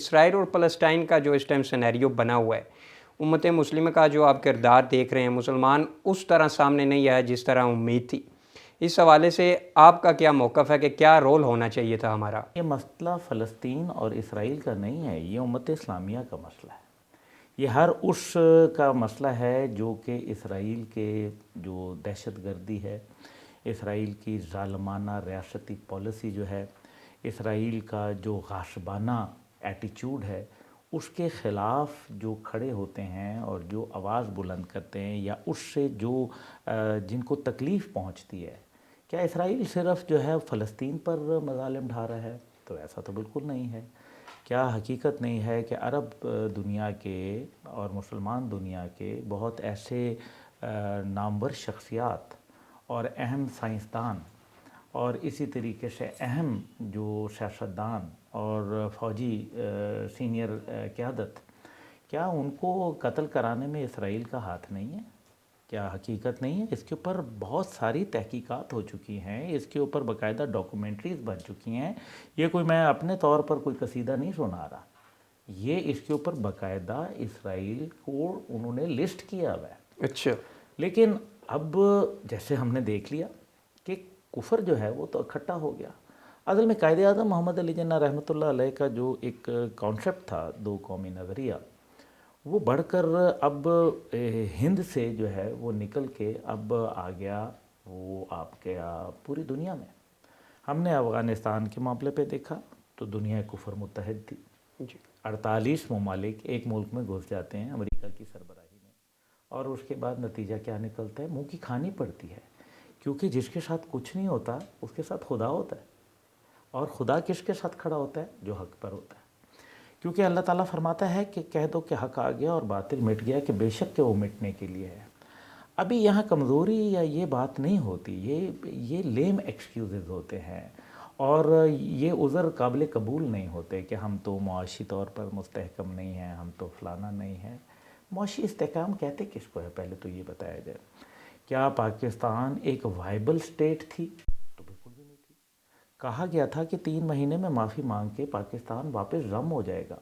اسرائیل اور فلسطین کا جو اس ٹائم سینیریو بنا ہوا ہے، امت مسلمہ کا جو آپ کردار دیکھ رہے ہیں، مسلمان اس طرح سامنے نہیں آیا جس طرح امید تھی. اس حوالے سے آپ کا کیا موقف ہے کہ کیا رول ہونا چاہیے تھا ہمارا؟ یہ مسئلہ فلسطین اور اسرائیل کا نہیں ہے، یہ امت اسلامیہ کا مسئلہ ہے. یہ ہر اس کا مسئلہ ہے جو کہ اسرائیل کے جو دہشت گردی ہے، اسرائیل کی ظالمانہ ریاستی پالیسی جو ہے، اسرائیل کا جو غاصبانہ ایٹیچیوڈ ہے، اس کے خلاف جو کھڑے ہوتے ہیں اور جو آواز بلند کرتے ہیں، یا اس سے جو جن کو تکلیف پہنچتی ہے. کیا اسرائیل صرف جو ہے فلسطین پر مظالم ڈھا رہا ہے؟ تو ایسا تو بالکل نہیں ہے. کیا حقیقت نہیں ہے کہ عرب دنیا کے اور مسلمان دنیا کے بہت ایسے نامور شخصیات اور اہم سائنسدان اور اسی طریقے سے اہم جو سیاستدان اور فوجی سینئر قیادت، کیا ان کو قتل کرانے میں اسرائیل کا ہاتھ نہیں ہے؟ کیا حقیقت نہیں ہے؟ اس کے اوپر بہت ساری تحقیقات ہو چکی ہیں، اس کے اوپر باقاعدہ ڈاکومنٹریز بن چکی ہیں. یہ کوئی میں اپنے طور پر کوئی قصیدہ نہیں سنا رہا، یہ اس کے اوپر باقاعدہ اسرائیل کو انہوں نے لسٹ کیا ہوا ہے. اچھا. لیکن اب جیسے ہم نے دیکھ لیا کہ کفر جو ہے وہ تو اکٹھا ہو گیا. اصل میں قائد اعظم محمد علی جناح رحمۃ اللہ علیہ کا جو ایک کانسیپٹ تھا دو قومی نظریہ، وہ بڑھ کر اب ہند سے جو ہے وہ نکل کے اب آ گیا وہ آپ کے پوری دنیا میں. ہم نے افغانستان کے معاملے پہ دیکھا تو دنیا کفر متحد تھی. 48 ممالک ایک ملک میں گھس جاتے ہیں امریکہ کی سربراہی میں، اور اس کے بعد نتیجہ کیا نکلتا ہے؟ منہ کی کھانی پڑتی ہے. کیونکہ جس کے ساتھ کچھ نہیں ہوتا اس کے ساتھ خدا ہوتا ہے، اور خدا کس کے ساتھ کھڑا ہوتا ہے؟ جو حق پر ہوتا ہے. کیونکہ اللہ تعالیٰ فرماتا ہے کہ کہہ دو کہ حق آ گیا اور باطل مٹ گیا، کہ بے شک کہ وہ مٹنے کے لیے ہے. ابھی یہاں کمزوری یا یہ بات نہیں ہوتی، یہ لیم ایکسکیوزز ہوتے ہیں، اور یہ عذر قابل قبول نہیں ہوتے کہ ہم تو معاشی طور پر مستحکم نہیں ہیں، ہم تو فلانا نہیں ہیں. معاشی استحکام کہتے کس کو ہے؟ پہلے تو یہ بتایا جائے. کیا پاکستان ایک وائبل سٹیٹ تھی؟ تو بالکل بھی نہیں تھی. کہا گیا تھا کہ 3 مہینے میں معافی مانگ کے پاکستان واپس ضم ہو جائے گا.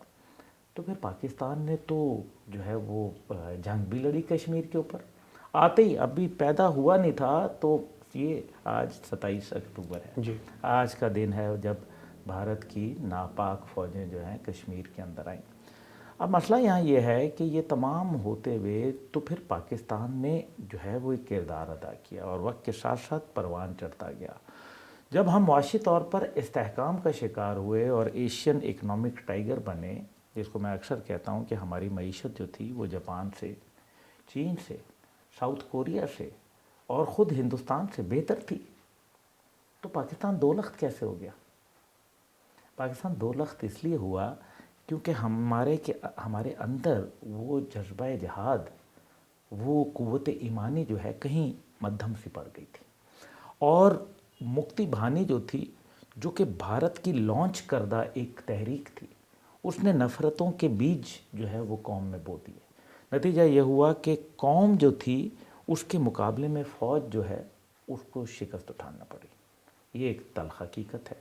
تو پھر پاکستان نے تو جو ہے وہ جنگ بھی لڑی کشمیر کے اوپر. آتے ہی ابھی پیدا ہوا نہیں تھا تو یہ آج 27 اکتوبر ہے. جی. آج کا دن ہے جب بھارت کی ناپاک فوجیں جو ہیں کشمیر کے اندر آئیں. اب مسئلہ یہاں یہ ہے کہ یہ تمام ہوتے ہوئے تو پھر پاکستان نے جو ہے وہ ایک کردار ادا کیا اور وقت کے ساتھ ساتھ پروان چڑھتا گیا. جب ہم معاشی طور پر استحکام کا شکار ہوئے اور ایشین اکنامک ٹائیگر بنے، جس کو میں اکثر کہتا ہوں کہ ہماری معیشت جو تھی وہ جاپان سے، چین سے، ساؤتھ کوریا سے اور خود ہندوستان سے بہتر تھی، تو پاکستان 2 لخت کیسے ہو گیا؟ پاکستان 2 لخت اس لیے ہوا کیونکہ ہمارے اندر وہ جذبہ جہاد، وہ قوت ایمانی جو ہے کہیں مدھم سی پڑ گئی تھی. اور مکتی بھانی جو تھی، جو کہ بھارت کی لانچ کردہ ایک تحریک تھی، اس نے نفرتوں کے بیج جو ہے وہ قوم میں بو دیے. نتیجہ یہ ہوا کہ قوم جو تھی اس کے مقابلے میں فوج جو ہے اس کو شکست اٹھانا پڑی. یہ ایک تلخ حقیقت ہے.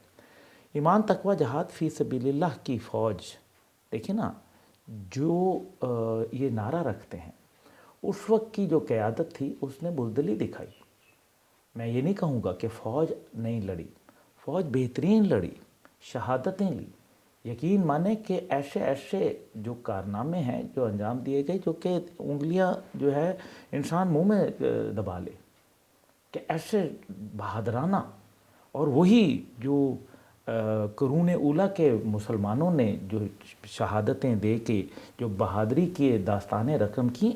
ایمان تقوی جہاد فی سبیل اللہ کی فوج دیکھیں نا، جو یہ نعرہ رکھتے ہیں، اس وقت کی جو قیادت تھی اس نے بزدلی دکھائی. میں یہ نہیں کہوں گا کہ فوج نہیں لڑی، فوج بہترین لڑی، شہادتیں لی. یقین مانیں کہ ایسے جو کارنامے ہیں جو انجام دیے گئے، جو کہ انگلیاں جو ہے انسان منہ میں دبا لے، کہ ایسے بہادرانہ. اور وہی جو قرون اولیٰ کے مسلمانوں نے جو شہادتیں دے کے جو بہادری کی داستانیں رقم کی،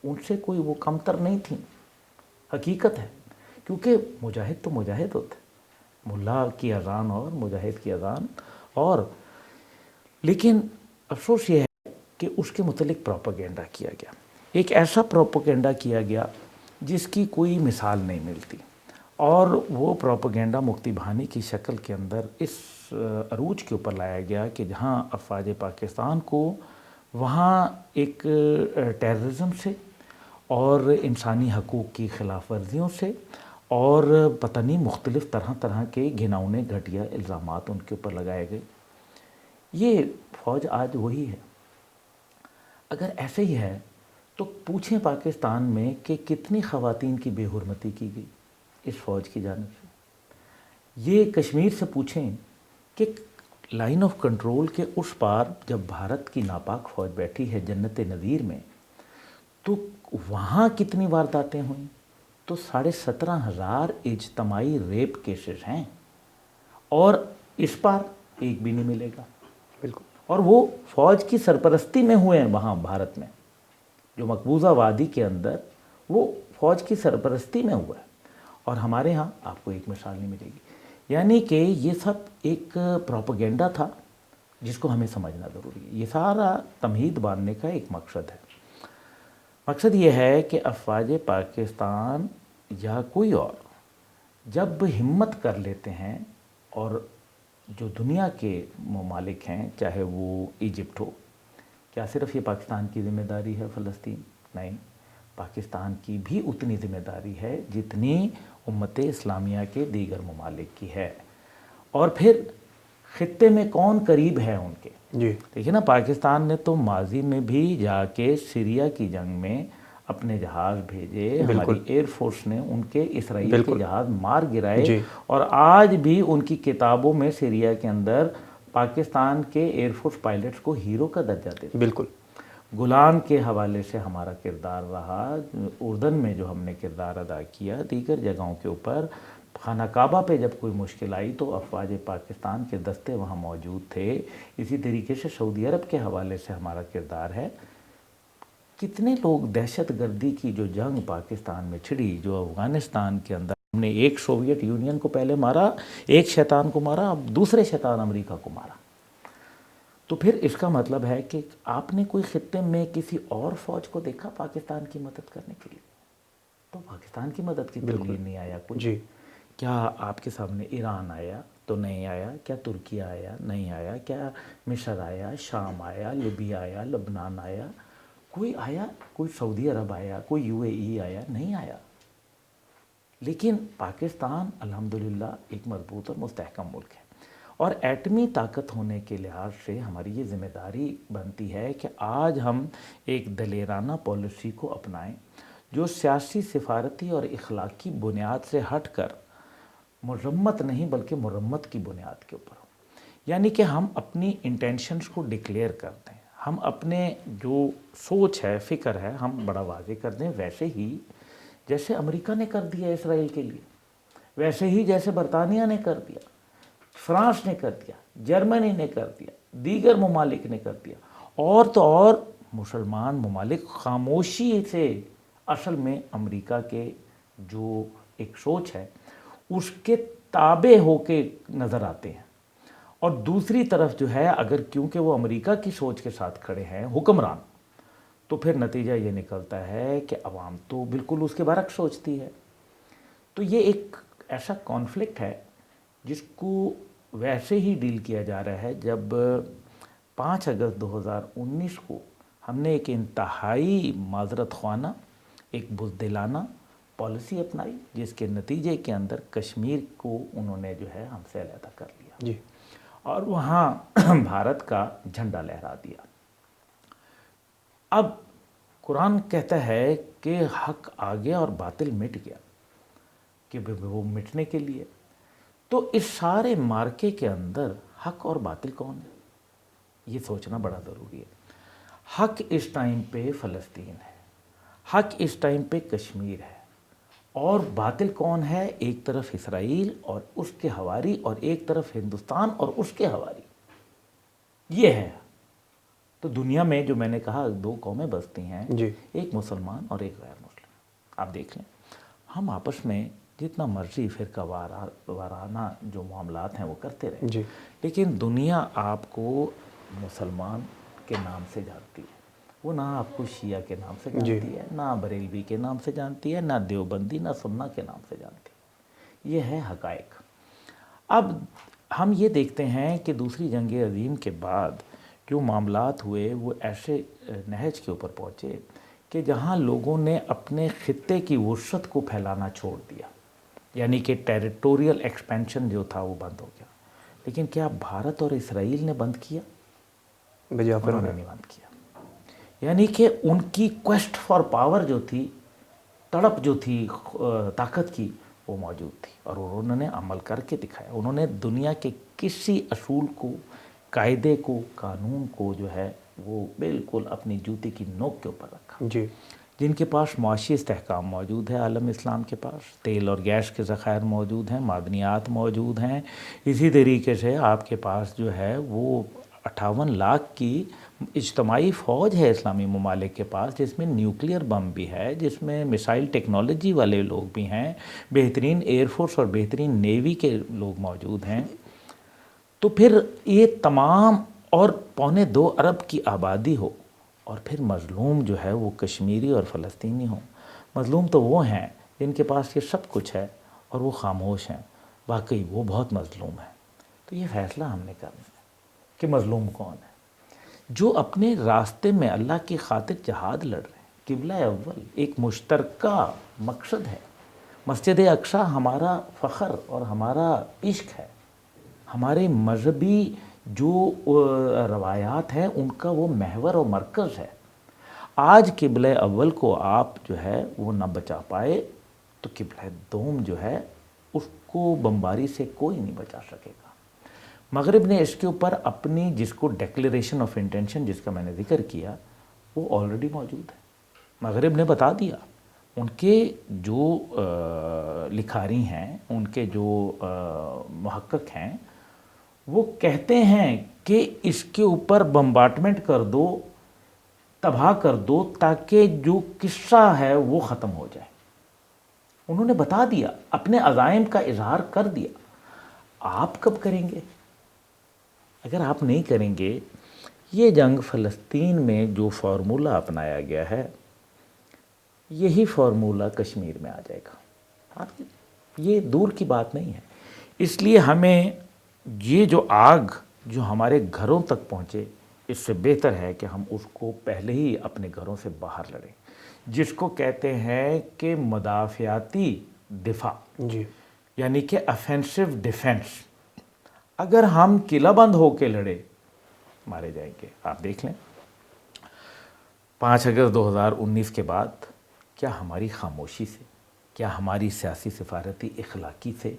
ان سے کوئی وہ کمتر نہیں تھیں. حقیقت ہے، کیونکہ مجاہد تو مجاہد ہوتا ہے، ملا کی اذان اور مجاہد کی اذان. اور لیکن افسوس یہ ہے کہ اس کے متعلق پروپیگنڈا کیا گیا، ایک ایسا پروپیگنڈا کیا گیا جس کی کوئی مثال نہیں ملتی. اور وہ پروپیگنڈا مکتی بھانی کی شکل کے اندر اس عروج کے اوپر لایا گیا کہ جہاں افواج پاکستان کو وہاں ایک ٹیررزم سے اور انسانی حقوق کی خلاف ورزیوں سے اور پتہ نہیں مختلف طرح کے گھناؤنے گھٹیا الزامات ان کے اوپر لگائے گئے. یہ فوج آج وہی ہے. اگر ایسے ہی ہے تو پوچھیں پاکستان میں کہ کتنی خواتین کی بے حرمتی کی گئی اس فوج کی جانب سے. یہ کشمیر سے پوچھیں کہ لائن آف کنٹرول کے اس پار جب بھارت کی ناپاک فوج بیٹھی ہے جنت نظیر میں تو وہاں کتنی وارداتیں ہوئیں. تو 17,500 اجتماعی ریپ کیسز ہیں اور اس پار ایک بھی نہیں ملے گا. بالکل. اور وہ فوج کی سرپرستی میں ہوئے ہیں وہاں بھارت میں. جو مقبوضہ وادی کے اندر وہ فوج کی سرپرستی میں ہوا ہے اور ہمارے ہاں آپ کو ایک مثال نہیں ملے گی. یعنی کہ یہ سب ایک پروپیگنڈا تھا جس کو ہمیں سمجھنا ضروری ہے. یہ سارا تمہید باندھنے کا ایک مقصد ہے. مقصد یہ ہے کہ افواج پاکستان یا کوئی اور جب ہمت کر لیتے ہیں اور جو دنیا کے ممالک ہیں چاہے وہ ایجپٹ ہو، کیا صرف یہ پاکستان کی ذمہ داری ہے فلسطین؟ نہیں، پاکستان کی بھی اتنی ذمہ داری ہے جتنی امت اسلامیہ کے دیگر ممالک کی ہے. اور پھر خطے میں کون قریب ہے ان کے؟ جی دیکھیں نا، پاکستان نے تو ماضی میں بھی جا کے سیریا کی جنگ میں اپنے جہاز بھیجے. ہماری ایئر فورس نے ان کے اسرائیل کے جہاز مار گرائے اور آج بھی ان کی کتابوں میں سیریا کے اندر پاکستان کے ایئر فورس پائلٹس کو ہیرو کا درجہ دیتے. بالکل. گولان کے حوالے سے ہمارا کردار رہا، اردن میں جو ہم نے کردار ادا کیا، دیگر جگہوں کے اوپر. خانہ کعبہ پہ جب کوئی مشکل آئی تو افواج پاکستان کے دستے وہاں موجود تھے. اسی طریقے سے سعودی عرب کے حوالے سے ہمارا کردار ہے. کتنے لوگ دہشت گردی کی جو جنگ پاکستان میں چھڑی، جو افغانستان کے اندر ہم نے ایک سوویت یونین کو پہلے مارا، ایک شیطان کو مارا، اب دوسرے شیطان امریکہ کو مارا. تو پھر اس کا مطلب ہے کہ آپ نے کوئی خطے میں کسی اور فوج کو دیکھا پاکستان کی مدد کرنے کے لیے؟ تو پاکستان کی مدد کے لیے نہیں آیا کوئی. جی. کیا آپ کے سامنے ایران آیا؟ تو نہیں آیا. کیا ترکیہ آیا؟ نہیں آیا. کیا مصر آیا؟ شام آیا؟ لیبیا آیا؟ لبنان آیا؟ کوئی آیا؟ کوئی سعودی عرب آیا؟ کوئی یو اے ای آیا؟ نہیں آیا. لیکن پاکستان الحمدللہ ایک مضبوط اور مستحکم ملک ہے اور ایٹمی طاقت ہونے کے لحاظ سے ہماری یہ ذمہ داری بنتی ہے کہ آج ہم ایک دلیرانہ پالیسی کو اپنائیں جو سیاسی، سفارتی اور اخلاقی بنیاد سے ہٹ کر مرمت نہیں بلکہ مرمت کی بنیاد کے اوپر ہو. یعنی کہ ہم اپنی انٹینشنز کو ڈکلیئر کر دیں، ہم اپنے جو سوچ ہے، فکر ہے، ہم بڑا واضح کر دیں. ویسے ہی جیسے امریکہ نے کر دیا اسرائیل کے لیے، ویسے ہی جیسے برطانیہ نے کر دیا، فرانس نے کر دیا، جرمنی نے کر دیا، دیگر ممالک نے کر دیا. اور تو اور مسلمان ممالک خاموشی سے اصل میں امریکہ کے جو ایک سوچ ہے اس کے تابع ہو کے نظر آتے ہیں. اور دوسری طرف جو ہے اگر کیونکہ وہ امریکہ کی سوچ کے ساتھ کھڑے ہیں حکمران، تو پھر نتیجہ یہ نکلتا ہے کہ عوام تو بالکل اس کے برعکس سوچتی ہے. تو یہ ایک ایسا کانفلکٹ ہے جس کو ویسے ہی ڈیل کیا جا رہا ہے. جب 5 اگست 2019 کو ہم نے ایک انتہائی معذرت خواہ، ایک بزدلانہ پالیسی اپنائی جس کے نتیجے کے اندر کشمیر کو انہوں نے جو ہے ہم سے علیحدہ کر لیا جی. اور وہاں بھارت کا جھنڈا لہرا دیا. اب قرآن کہتا ہے کہ حق آ گیا اور باطل مٹ گیا، کہ وہ مٹنے کے لیے. تو اس سارے مارکے کے اندر حق اور باطل کون ہے یہ سوچنا بڑا ضروری ہے. حق اس ٹائم پہ فلسطین ہے، حق اس ٹائم پہ کشمیر ہے، اور باطل کون ہے؟ ایک طرف اسرائیل اور اس کے ہواری اور ایک طرف ہندوستان اور اس کے ہواری. یہ ہے. تو دنیا میں جو میں نے کہا 2 قومیں بستی ہیں، ایک مسلمان اور ایک غیر مسلم. آپ دیکھ لیں ہم آپس میں جتنا مرضی فرقہ وارانہ جو معاملات ہیں وہ کرتے رہے، لیکن دنیا آپ کو مسلمان کے نام سے جانتی ہے. وہ نہ آپ کو شیعہ کے نام سے جانتی ہے، نہ بریلوی کے نام سے جانتی ہے، نہ دیوبندی، نہ سنہ کے نام سے جانتی ہے. یہ ہے حقائق. اب ہم یہ دیکھتے ہیں کہ دوسری جنگ عظیم کے بعد جو معاملات ہوئے وہ ایسے نہج کے اوپر پہنچے کہ جہاں لوگوں نے اپنے خطے کی وسعت کو پھیلانا چھوڑ دیا، یعنی کہ ٹیریٹوریل ایکسپینشن جو تھا وہ بند ہو گیا. لیکن کیا بھارت اور اسرائیل نے بند کیا؟ بجا انہوں نے نہیں بند کیا. یعنی کہ ان کی کویسٹ فار پاور جو تھی، تڑپ جو تھی طاقت کی، وہ موجود تھی اور انہوں نے عمل کر کے دکھایا. انہوں نے دنیا کے کسی اصول کو، قاعدے کو، قانون کو جو ہے وہ بالکل اپنی جوتے کی نوک کے اوپر رکھا. جی. جن کے پاس معاشی استحکام موجود ہے عالم اسلام کے پاس، تیل اور گیس کے ذخائر موجود ہیں، معدنیات موجود ہیں. اسی طریقے سے آپ کے پاس جو ہے وہ 58 لاکھ کی اجتماعی فوج ہے اسلامی ممالک کے پاس، جس میں نیوکلیئر بم بھی ہے، جس میں میسائل ٹیکنالوجی والے لوگ بھی ہیں، بہترین ایئر فورس اور بہترین نیوی کے لوگ موجود ہیں. تو پھر یہ تمام، اور 1.25 ارب کی آبادی ہو، اور پھر مظلوم جو ہے وہ کشمیری اور فلسطینی ہوں. مظلوم تو وہ ہیں جن کے پاس یہ سب کچھ ہے اور وہ خاموش ہیں. واقعی وہ بہت مظلوم ہیں. تو یہ فیصلہ ہم نے کرنا ہے کہ مظلوم کون ہے. جو اپنے راستے میں اللہ کی خاطر جہاد لڑ رہے ہیں، قبلہ اول ایک مشترکہ مقصد ہے. مسجد اقصی ہمارا فخر اور ہمارا عشق ہے. ہمارے مذہبی جو روایات ہیں ان کا وہ محور و مرکز ہے. آج قبلہ اول کو آپ جو ہے وہ نہ بچا پائے تو قبلہ دوم جو ہے اس کو بمباری سے کوئی نہیں بچا سکے گا. مغرب نے اس کے اوپر اپنی، جس کو ڈیکلیریشن آف انٹینشن جس کا میں نے ذکر کیا، وہ آلریڈی موجود ہے. مغرب نے بتا دیا. ان کے جو لکھاری ہیں، ان کے جو محقق ہیں، وہ کہتے ہیں کہ اس کے اوپر بمبارڈمنٹ کر دو، تباہ کر دو، تاکہ جو قصہ ہے وہ ختم ہو جائے. انہوں نے بتا دیا، اپنے عزائم کا اظہار کر دیا. آپ کب کریں گے؟ اگر آپ نہیں کریں گے، یہ جنگ فلسطین میں جو فارمولہ اپنایا گیا ہے، یہی فارمولہ کشمیر میں آ جائے گا. یہ دور کی بات نہیں ہے. اس لیے ہمیں یہ جو آگ جو ہمارے گھروں تک پہنچے، اس سے بہتر ہے کہ ہم اس کو پہلے ہی اپنے گھروں سے باہر لڑیں، جس کو کہتے ہیں کہ مدافعاتی دفاع. جی. یعنی کہ افینسو ڈیفینس. اگر ہم قلعہ بند ہو کے لڑے، مارے جائیں گے. آپ دیکھ لیں 5 اگست 2019 کے بعد کیا ہماری خاموشی سے، کیا ہماری سیاسی سفارتی اخلاقی سے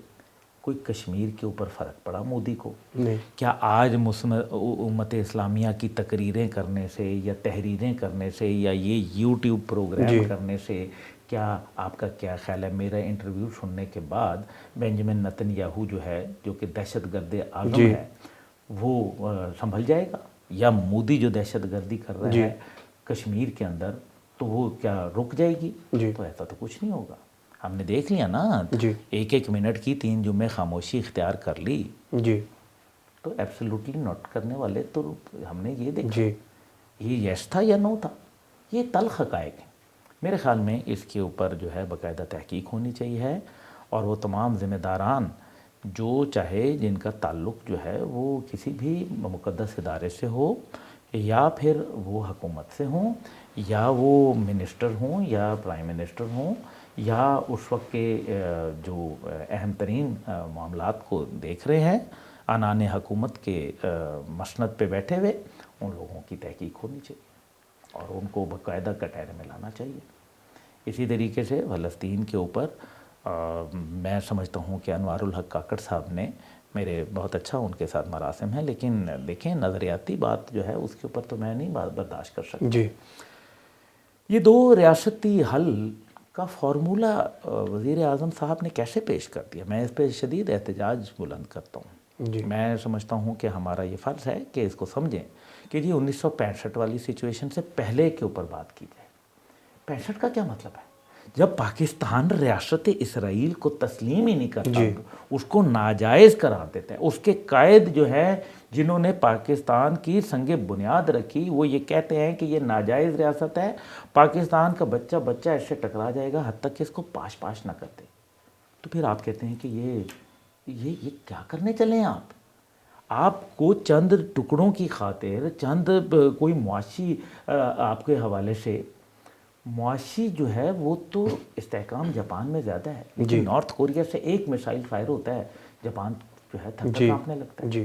کوئی کشمیر کے اوپر فرق پڑا مودی کو؟ نہیں. کیا آج امت اسلامیہ کی تقریریں کرنے سے یا تحریریں کرنے سے یا یہ یوٹیوب پروگرام کرنے سے کیا آپ کا کیا خیال ہے؟ میرا انٹرویو سننے کے بعد بنجمن نتن یاہو جو ہے، جو کہ دہشت گرد اعظم ہے، وہ سنبھل جائے گا؟ یا مودی جو دہشت گردی کر رہا ہے کشمیر کے اندر، تو وہ کیا رک جائے گی؟ تو ایسا تو کچھ نہیں ہوگا. ہم نے دیکھ لیا نا، 1 منٹ کی 3 جمعے خاموشی اختیار کر لی. تو ایبسلیوٹلی نوٹ کرنے والے تو ہم نے یہ دیکھا، یہ یس تھا یا نو تھا. یہ تلخ حقائق ہیں. میرے خیال میں اس کے اوپر جو ہے باقاعدہ تحقیق ہونی چاہیے، اور وہ تمام ذمہ داران جو چاہے جن کا تعلق جو ہے وہ کسی بھی مقدس ادارے سے ہو، یا پھر وہ حکومت سے ہوں، یا وہ منسٹر ہوں، یا پرائم منسٹر ہوں، یا اس وقت کے جو اہم ترین معاملات کو دیکھ رہے ہیں، عنان حکومت کے مسند پہ بیٹھے ہوئے، ان لوگوں کی تحقیق ہونی چاہیے اور ان کو باقاعدہ کٹہرے میں لانا چاہیے. اسی طریقے سے فلسطین کے اوپر میں سمجھتا ہوں کہ انوار الحق کاکڑ صاحب نے، میرے بہت اچھا ان کے ساتھ مراسم ہیں، لیکن دیکھیں نظریاتی بات جو ہے اس کے اوپر تو میں نہیں برداشت کر سکتا. یہ 2 ریاستی حل کا فارمولہ وزیر اعظم صاحب نے کیسے پیش کر دیا؟ میں اس پہ شدید احتجاج بلند کرتا ہوں. میں سمجھتا ہوں کہ ہمارا یہ فرض ہے کہ اس کو سمجھیں کہ جی 1965 والی سچویشن سے پہلے کے اوپر بات کی جائے. 65 کا کیا مطلب ہے؟ جب پاکستان ریاست اسرائیل کو تسلیم ہی نہیں کرتا، اس کو ناجائز قرار دیتا ہے. اس کے قائد جو ہے جنہوں نے پاکستان کی سنگ بنیاد رکھی، وہ یہ کہتے ہیں کہ یہ ناجائز ریاست ہے، پاکستان کا بچہ بچہ اس سے ٹکرا جائے گا حد تک کہ اس کو پاش پاش نہ کرتے. تو پھر آپ کہتے ہیں کہ یہ کیا کرنے چلے ہیں آپ کو چند ٹکڑوں کی خاطر، چند کوئی معاشی آپ کے حوالے سے، معاشی جو ہے وہ تو استحکام جاپان میں زیادہ ہے، لیکن نارتھ کوریا سے 1 میسائل فائر ہوتا ہے، جاپان جو ہے تھر تھر کانپنے لگتا ہے.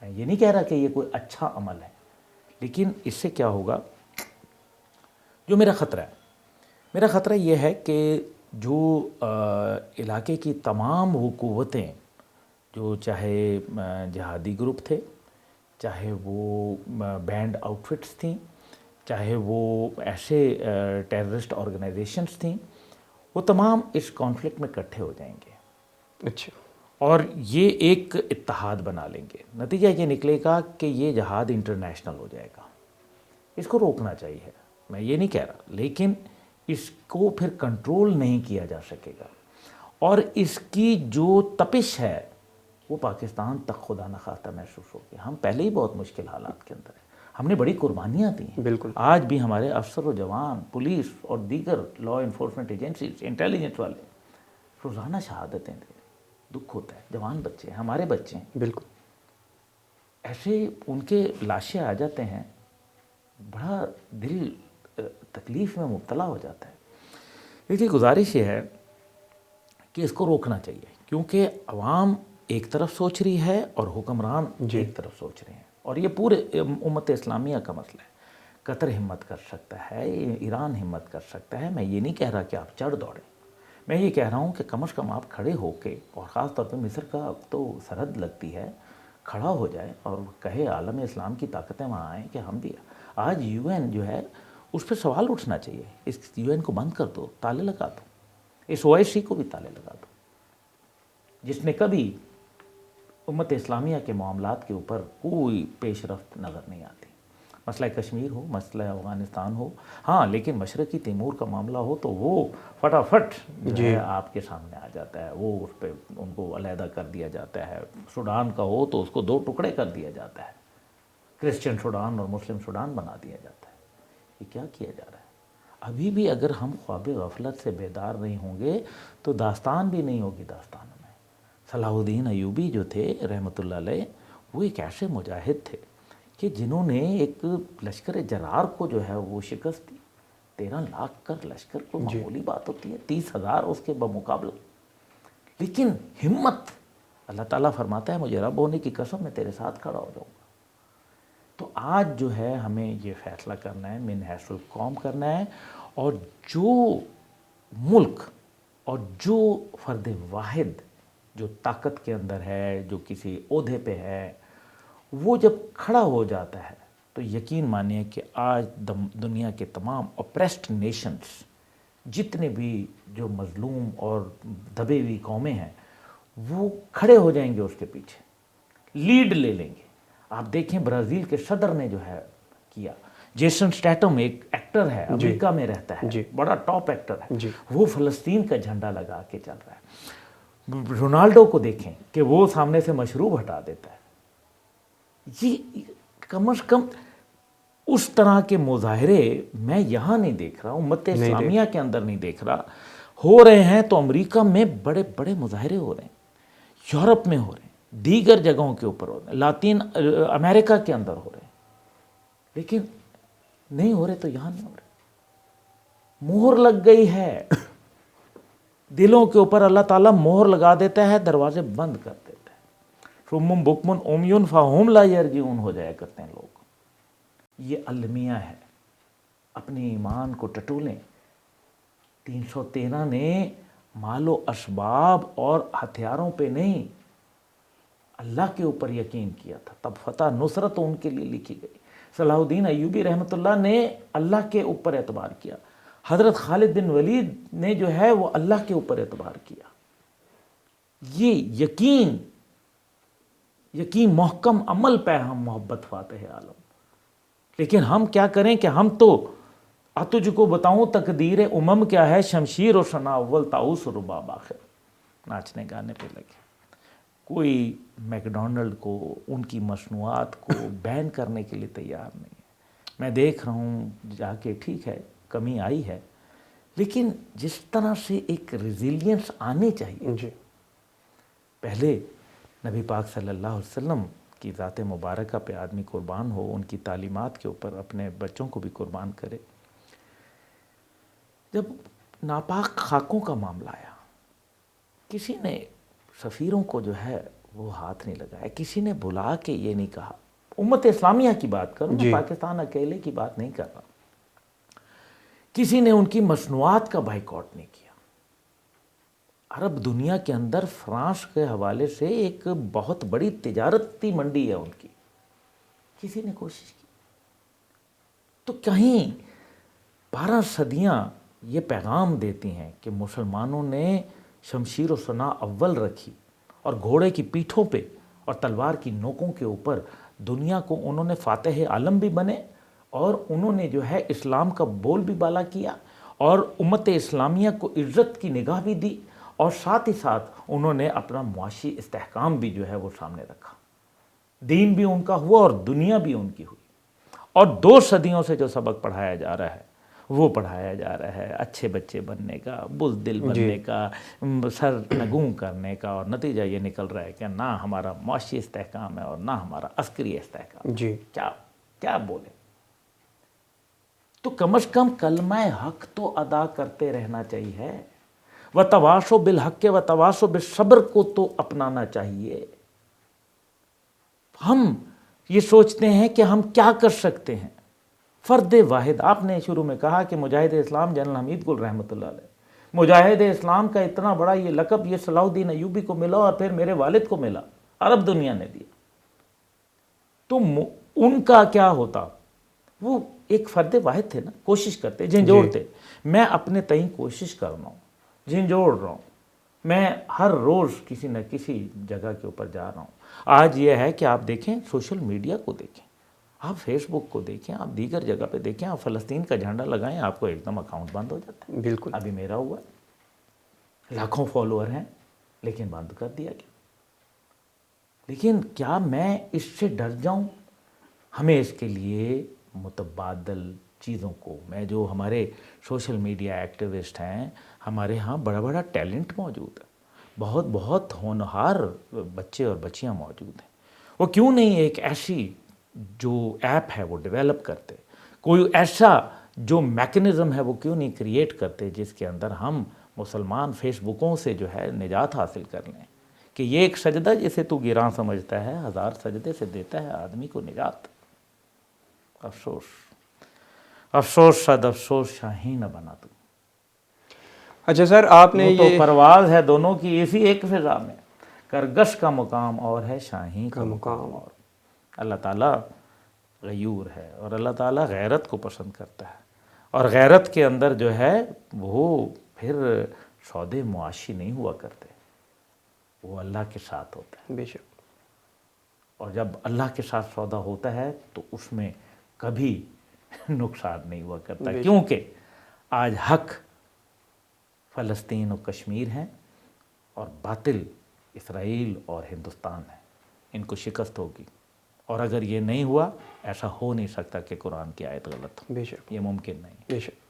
میں یہ نہیں کہہ رہا کہ یہ کوئی اچھا عمل ہے، لیکن اس سے کیا ہوگا، جو میرا خطرہ یہ ہے کہ جو علاقے کی تمام وہ قوتیں، جو چاہے جہادی گروپ تھے، چاہے وہ بینڈ آؤٹ فٹس تھیں، چاہے وہ ایسے ٹیررسٹ آرگنائزیشنز تھیں، وہ تمام اس کانفلکٹ میں اکٹھے ہو جائیں گے اچھا، اور یہ ایک اتحاد بنا لیں گے. نتیجہ یہ نکلے گا کہ یہ جہاد انٹرنیشنل ہو جائے گا. اس کو روکنا چاہیے، میں یہ نہیں کہہ رہا، لیکن اس کو پھر کنٹرول نہیں کیا جا سکے گا، اور اس کی جو تپش ہے وہ پاکستان تک خدا نخواستہ محسوس ہوگی. ہم پہلے ہی بہت مشکل حالات کے اندر ہیں، ہم نے بڑی قربانیاں دی ہیں. بالکل. آج بھی ہمارے افسر و جوان، پولیس اور دیگر لا انفورسمنٹ ایجنسیز، انٹیلیجنس والے روزانہ شہادتیں دیں. دکھ ہوتا ہے، جوان بچے ہیں، ہمارے بچے ہیں، بالکل. ایسے ان کے لاشیں آ جاتے ہیں، بڑا دل تکلیف میں مبتلا ہو جاتا ہے. لیکن گزارش یہ ہے کہ اس کو روکنا چاہیے، کیونکہ عوام ایک طرف سوچ رہی ہے اور حکمران ایک طرف سوچ رہے ہیں، اور یہ پورے امت اسلامیہ کا مسئلہ ہے. قطر ہمت کر سکتا ہے، ایران ہمت کر سکتا ہے. میں یہ نہیں کہہ رہا کہ آپ چڑھ دوڑیں، میں یہ کہہ رہا ہوں کہ کم از کم آپ کھڑے ہو کے، اور خاص طور پہ مصر کا تو سرحد لگتی ہے، کھڑا ہو جائے اور کہے عالم اسلام کی طاقتیں وہاں آئیں کہ ہم بھی. آج یو این جو ہے اس پہ سوال اٹھنا چاہیے، اس یو این کو بند کر دو، تالے لگا دو، اس او آئی سی کو بھی تالے لگا دو، جس نے کبھی امت اسلامیہ کے معاملات کے اوپر کوئی پیش رفت نظر نہیں آتی. مسئلہ کشمیر ہو، مسئلہ افغانستان ہو، ہاں، لیکن مشرقی تیمور کا معاملہ ہو تو وہ فٹافٹ جو ہے آپ کے سامنے آ جاتا ہے، وہ اس پہ ان کو علیحدہ کر دیا جاتا ہے. سوڈان کا ہو تو اس کو 2 ٹکڑے کر دیا جاتا ہے، کرسچن سوڈان اور مسلم سوڈان بنا دیا جاتا ہے. یہ کیا کیا جا رہا ہے؟ ابھی بھی اگر ہم خواب غفلت سے بیدار نہیں ہوں گے تو داستان بھی نہیں ہوگی. داستان میں صلاح الدین ایوبی جو تھے رحمۃ اللہ علیہ، وہ ایک ایسے مجاہد تھے کہ جنہوں نے ایک لشکر جرار کو جو ہے وہ شکست دی. 13 لاکھ کا لشکر کو معمولی بات ہوتی ہے، 30,000 اس کے بمقابلہ. لیکن ہمت، اللہ تعالیٰ فرماتا ہے مجھے رب ہونے کی قسم میں تیرے ساتھ کھڑا ہو جاؤں گا. تو آج جو ہے ہمیں یہ فیصلہ کرنا ہے، من حیث القوم کرنا ہے، اور جو ملک اور جو فرد واحد جو طاقت کے اندر ہے، جو کسی عہدے پہ ہے، وہ جب کھڑا ہو جاتا ہے تو یقین مانیے کہ آج دنیا کے تمام اپریسڈ نیشنز، جتنے بھی جو مظلوم اور دبے ہوئی قومیں ہیں، وہ کھڑے ہو جائیں گے، اس کے پیچھے لیڈ لے لیں گے. آپ دیکھیں برازیل کے صدر نے جو ہے کیا. جیسن سٹیٹم ایک ایکٹر ہے، امریکہ میں رہتا ہے، بڑا ٹاپ ایکٹر ہے، وہ فلسطین کا جھنڈا لگا کے چل رہا ہے. رونالڈو کو دیکھیں کہ وہ سامنے سے مشروب ہٹا دیتا ہے. یہ کم از کم اس طرح کے مظاہرے میں یہاں نہیں دیکھ رہا، امت اسلامیہ کے اندر نہیں دیکھ رہا. ہو رہے ہیں تو امریکہ میں بڑے بڑے مظاہرے ہو رہے ہیں، یورپ میں ہو رہے ہیں، دیگر جگہوں کے اوپر ہو رہے ہیں، لاطین امریکہ کے اندر ہو رہے ہیں، لیکن نہیں ہو رہے تو یہاں نہیں ہو رہے. مہر لگ گئی ہے دلوں کے اوپر، اللہ تعالیٰ مہر لگا دیتا ہے، دروازے بند کر دیتا ہے. صم بکم عمی فہم لا یرجعون ہو جایا کرتے ہیں لوگ. یہ المیہ ہے، اپنے ایمان کو ٹٹولیں. 313 نے مال و اسباب اور ہتھیاروں پہ نہیں، اللہ کے اوپر یقین کیا تھا، تب فتح نصرت ان کے لیے لکھی گئی. صلاح الدین ایوبی رحمۃ اللہ نے اللہ کے اوپر اعتبار کیا. حضرت خالد بن ولید نے جو ہے وہ اللہ کے اوپر اعتبار کیا. یہ یقین محکم عمل پہ ہم محبت فاتح عالم. لیکن ہم کیا کریں کہ ہم تو تجھ کو بتاؤں تقدیر امم کیا ہے، شمشیر و ثنا اول طاؤس رباب آخر. ناچنے گانے پہ لگے. کوئی میکڈونلڈ کو، ان کی مصنوعات کو بین کرنے کے لیے تیار نہیں ہے. میں دیکھ رہا ہوں جا کے، ٹھیک ہے کمی آئی ہے، لیکن جس طرح سے ایک ریزیلینس آنی چاہیے. پہلے نبی پاک صلی اللہ علیہ وسلم کی ذات مبارکہ پہ آدمی قربان ہو، ان کی تعلیمات کے اوپر اپنے بچوں کو بھی قربان کرے. جب ناپاک خاکوں کا معاملہ آیا، کسی نے سفیروں کو جو ہے وہ ہاتھ نہیں لگایا، کسی نے بلا کے یہ نہیں کہا امت اسلامیہ کی بات کروں، میں جی پاکستان اکیلے کی بات نہیں کر رہا. کسی نے ان کی مصنوعات کا بائیکاٹ نہیں کیا. عرب دنیا کے اندر فرانس کے حوالے سے ایک بہت بڑی تجارتی منڈی ہے ان کی، کسی نے کوشش کی؟ تو کہیں 12 صدیاں یہ پیغام دیتی ہیں کہ مسلمانوں نے شمشیر و سنا اول رکھی اور گھوڑے کی پیٹھوں پہ اور تلوار کی نوکوں کے اوپر دنیا کو انہوں نے فاتح عالم بھی بنے، اور انہوں نے جو ہے اسلام کا بول بھی بالا کیا اور امت اسلامیہ کو عزت کی نگاہ بھی دی، اور ساتھ ہی ساتھ انہوں نے اپنا معاشی استحکام بھی جو ہے وہ سامنے رکھا. دین بھی ان کا ہوا اور دنیا بھی ان کی ہوئی. اور 2 صدیوں سے جو سبق پڑھایا جا رہا ہے وہ پڑھایا جا رہا ہے اچھے بچے بننے کا، بزدل بننے کا، سر نگوں کرنے کا، اور نتیجہ یہ نکل رہا ہے کہ نہ ہمارا معاشی استحکام ہے اور نہ ہمارا عسکری استحکام. جی کیا بولیں؟ تو کم از کم کلمہ حق تو ادا کرتے رہنا چاہیے. وَتَوَاصَوْا بِالْحَقِّ وَتَوَاصَوْا بِالصَّبْرِ کو تو اپنانا چاہیے. ہم یہ سوچتے ہیں کہ ہم کیا کر سکتے ہیں. فرد واحد، آپ نے شروع میں کہا کہ مجاہد اسلام جنرل حمید گل رحمۃ اللہ علیہ، مجاہد اسلام کا اتنا بڑا یہ لقب یہ صلاح الدین ایوبی کو ملا اور پھر میرے والد کو ملا، عرب دنیا نے دیا. تو ان کا کیا ہوتا؟ وہ ایک فرد واحد تھے نا، کوشش کرتے، جھنجھوڑتے. میں اپنے تئیں کوشش کر رہا ہوں، جھنجھوڑ رہا ہوں، میں ہر روز کسی نہ کسی جگہ کے اوپر جا رہا ہوں. آج یہ ہے کہ آپ دیکھیں سوشل میڈیا کو دیکھیں، آپ فیس بک کو دیکھیں، آپ دیگر جگہ پہ دیکھیں، آپ فلسطین کا جھنڈا لگائیں، آپ کو ایک دم اکاؤنٹ بند ہو جاتا ہے. بالکل. ابھی میرا ہوا ہے، لاکھوں فالوور ہیں، لیکن بند کر دیا گیا. لیکن کیا میں اس سے ڈر جاؤں؟ ہمیں اس کے لیے متبادل چیزوں کو، میں جو ہمارے سوشل میڈیا ایکٹیوسٹ ہیں، ہمارے ہاں بڑا بڑا ٹیلنٹ موجود ہے، بہت بہت ہونہار بچے اور بچیاں موجود ہیں. وہ کیوں نہیں ایک ایسی جو ایپ ہے وہ ڈیولپ کرتے، کوئی ایسا جو میکنزم ہے وہ کیوں نہیں کریٹ کرتے جس کے اندر ہم مسلمان فیس بکوں سے جو ہے نجات حاصل کر لیں کہ یہ ایک سجدہ جسے تو گراں سمجھتا ہے 1000 سجدے سے دیتا ہے آدمی کو نجات. افسوس افسوس صد افسوس شاہین نہ بنا تو. اچھا سر، آپ نے وہ تو یہ پرواز ہے دونوں کی اسی ایک فضا میں، کرگش کا مقام اور ہے شاہین کا مقام اور. اللہ تعالیٰ غیور ہے اور اللہ تعالیٰ غیرت کو پسند کرتا ہے، اور غیرت کے اندر جو ہے وہ پھر سودے معاشی نہیں ہوا کرتے، وہ اللہ کے ساتھ ہوتا ہے. بے شک. اور جب اللہ کے ساتھ سودا ہوتا ہے تو اس میں کبھی نقصان نہیں ہوا کرتا، کیونکہ آج حق فلسطین و کشمیر ہیں اور باطل اسرائیل اور ہندوستان ہے. ان کو شکست ہوگی، اور اگر یہ نہیں ہوا، ایسا ہو نہیں سکتا کہ قرآن کی آیت غلط ہو. بے شک. یہ ممکن نہیں. بے شک.